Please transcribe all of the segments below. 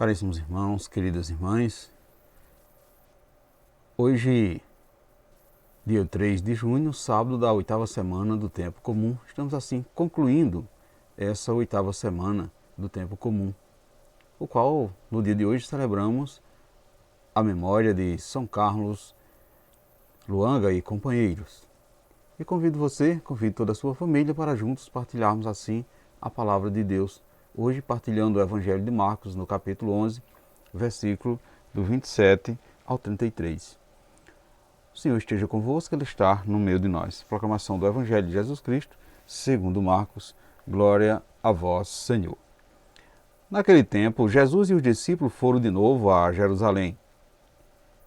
Caríssimos irmãos, queridas irmãs, hoje, dia 3 de junho, sábado da 8ª semana do Tempo Comum, estamos assim concluindo essa 8ª semana do Tempo Comum, o qual no dia de hoje celebramos a memória de São Carlos Luanga e companheiros. E convido toda a sua família para juntos partilharmos assim a palavra de Deus. Hoje partilhando o Evangelho de Marcos no capítulo 11, versículo do 27 ao 33. O Senhor esteja convosco, Ele está no meio de nós. Proclamação do Evangelho de Jesus Cristo, segundo Marcos. Glória a vós, Senhor. Naquele tempo, Jesus e os discípulos foram de novo a Jerusalém.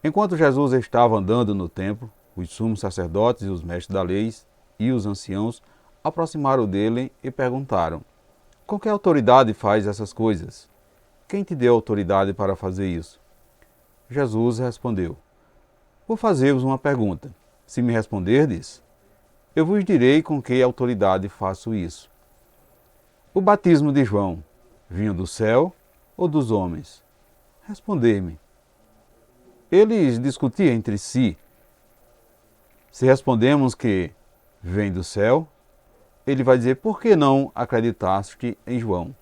Enquanto Jesus estava andando no templo, os sumos sacerdotes e os mestres da lei e os anciãos aproximaram dele e perguntaram: com que autoridade faz essas coisas? Quem te deu autoridade para fazer isso? Jesus respondeu: vou fazer-vos uma pergunta. Se me responderdes, eu vos direi com que autoridade faço isso. O batismo de João vinha do céu ou dos homens? Respondei-me. Eles discutiam entre si. Se respondemos que vem do céu, ele vai dizer: por que não acreditaste em João?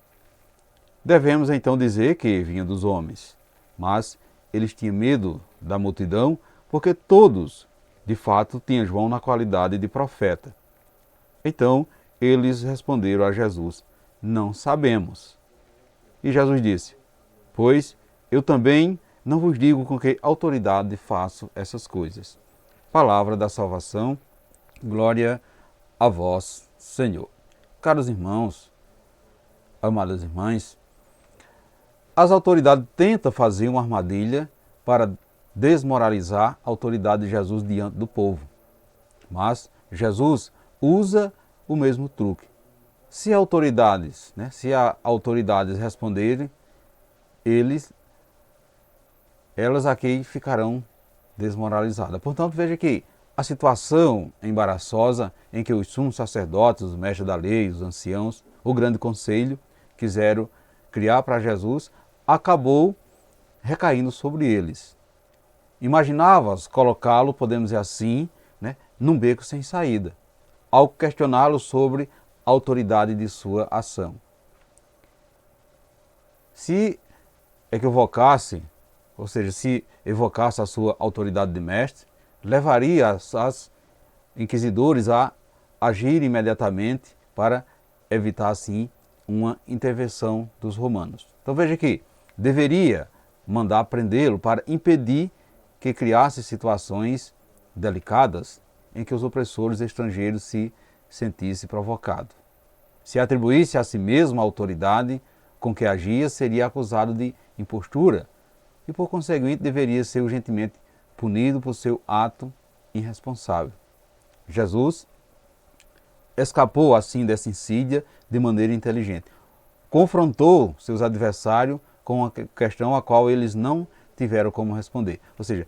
Devemos então dizer que vinha dos homens. Mas eles tinham medo da multidão, porque todos, de fato, tinham João na qualidade de profeta. Então, eles responderam a Jesus: não sabemos. E Jesus disse: pois eu também não vos digo com que autoridade faço essas coisas. Palavra da salvação, glória a vós, Senhor. Caros irmãos, amadas irmãs, as autoridades tentam fazer uma armadilha para desmoralizar a autoridade de Jesus diante do povo. Mas Jesus usa o mesmo truque. Se autoridades responderem, elas aqui ficarão desmoralizadas. Portanto, veja que a situação embaraçosa em que os sumos sacerdotes, os mestres da lei, os anciãos, o grande conselho quiseram criar para Jesus, acabou recaindo sobre eles. Imaginava-os colocá-lo, podemos dizer assim, num beco sem saída, ao questioná-lo sobre a autoridade de sua ação. Se equivocasse, ou seja, se evocasse a sua autoridade de mestre, levaria os inquisidores a agir imediatamente para evitar, assim, uma intervenção dos romanos. Então veja que deveria mandar prendê-lo para impedir que criasse situações delicadas em que os opressores estrangeiros se sentissem provocados. Se atribuísse a si mesmo a autoridade com que agia, seria acusado de impostura e, por conseguinte, deveria ser urgentemente punido por seu ato irresponsável. Jesus escapou assim dessa insídia de maneira inteligente. Confrontou seus adversários com uma questão a qual eles não tiveram como responder. Ou seja,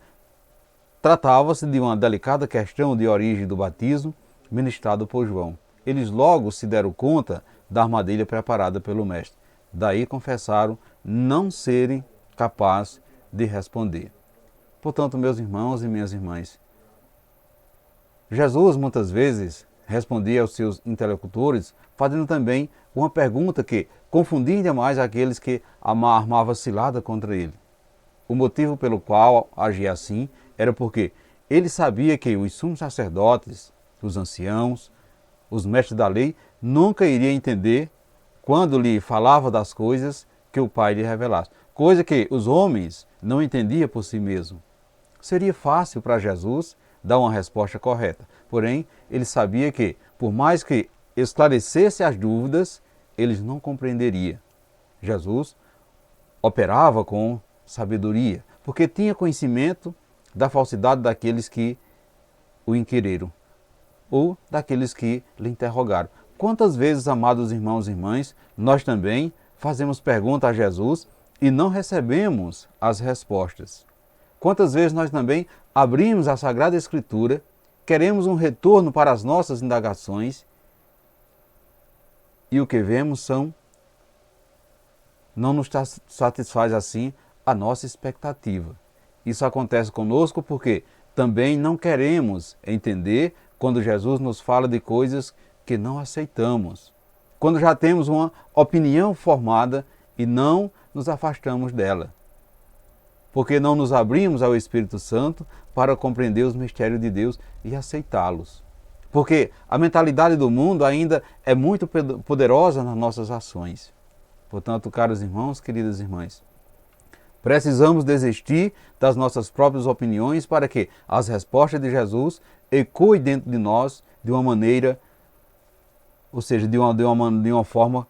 tratava-se de uma delicada questão de origem do batismo ministrado por João. Eles logo se deram conta da armadilha preparada pelo mestre. Daí confessaram não serem capazes de responder. Portanto, meus irmãos e minhas irmãs, Jesus muitas vezes respondia aos seus interlocutores fazendo também uma pergunta que confundia demais aqueles que armavam cilada contra ele. O motivo pelo qual agia assim era porque ele sabia que os sumos sacerdotes, os anciãos, os mestres da lei, nunca iriam entender quando lhe falava das coisas que o Pai lhe revelasse. Coisa que os homens não entendiam por si mesmos. Seria fácil para Jesus dar uma resposta correta. Porém, ele sabia que, por mais que esclarecesse as dúvidas, eles não compreenderiam. Jesus operava com sabedoria, porque tinha conhecimento da falsidade daqueles que o inquiriram ou daqueles que lhe interrogaram. Quantas vezes, amados irmãos e irmãs, nós também fazemos perguntas a Jesus e não recebemos as respostas? Quantas vezes nós também abrimos a Sagrada Escritura, queremos um retorno para as nossas indagações e o que vemos são não nos satisfaz assim a nossa expectativa. Isso acontece conosco porque também não queremos entender quando Jesus nos fala de coisas que não aceitamos. Quando já temos uma opinião formada e não nos afastamos dela. Porque não nos abrimos ao Espírito Santo para compreender os mistérios de Deus e aceitá-los. Porque a mentalidade do mundo ainda é muito poderosa nas nossas ações. Portanto, caros irmãos, queridas irmãs, precisamos desistir das nossas próprias opiniões para que as respostas de Jesus ecoem dentro de nós de uma maneira, ou seja, de uma forma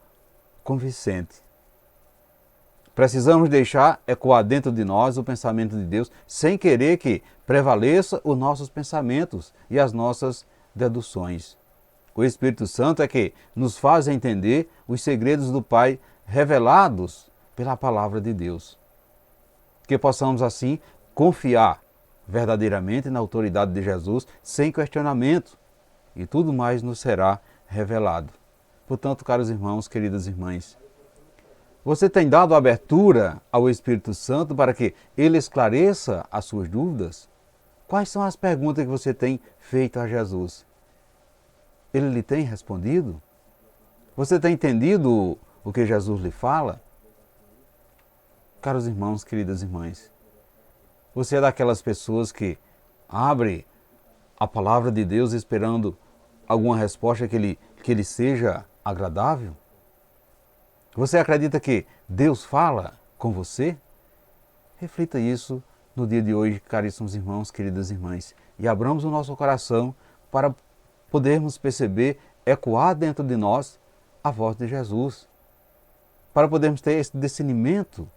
convincente. Precisamos deixar ecoar dentro de nós o pensamento de Deus sem querer que prevaleça os nossos pensamentos e as nossas deduções. O Espírito Santo é que nos faz entender os segredos do Pai revelados pela palavra de Deus. Que possamos assim confiar verdadeiramente na autoridade de Jesus sem questionamento e tudo mais nos será revelado. Portanto, caros irmãos, queridas irmãs, você tem dado abertura ao Espírito Santo para que ele esclareça as suas dúvidas? Quais são as perguntas que você tem feito a Jesus? Ele lhe tem respondido? Você tem entendido o que Jesus lhe fala? Caros irmãos, queridas irmãs, você é daquelas pessoas que abre a palavra de Deus esperando alguma resposta que lhe seja agradável? Você acredita que Deus fala com você? Reflita isso no dia de hoje, caríssimos irmãos, queridas irmãs, e abramos o nosso coração para podermos perceber, ecoar dentro de nós a voz de Jesus, para podermos ter esse discernimento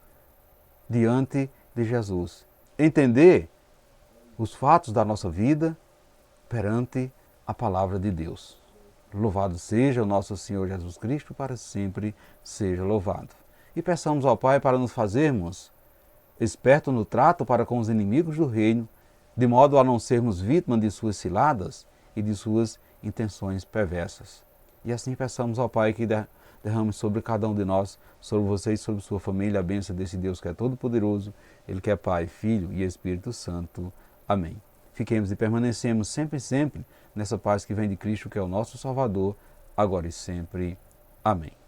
diante de Jesus, entender os fatos da nossa vida perante a palavra de Deus. Louvado seja o nosso Senhor Jesus Cristo, para sempre seja louvado. E peçamos ao Pai para nos fazermos espertos no trato para com os inimigos do reino, de modo a não sermos vítimas de suas ciladas e de suas intenções perversas. E assim peçamos ao Pai que derrame sobre cada um de nós, sobre você e sobre sua família, a bênção desse Deus que é todo-poderoso, Ele que é Pai, Filho e Espírito Santo. Amém. Fiquemos e permanecemos sempre nessa paz que vem de Cristo, que é o nosso Salvador, agora e sempre. Amém.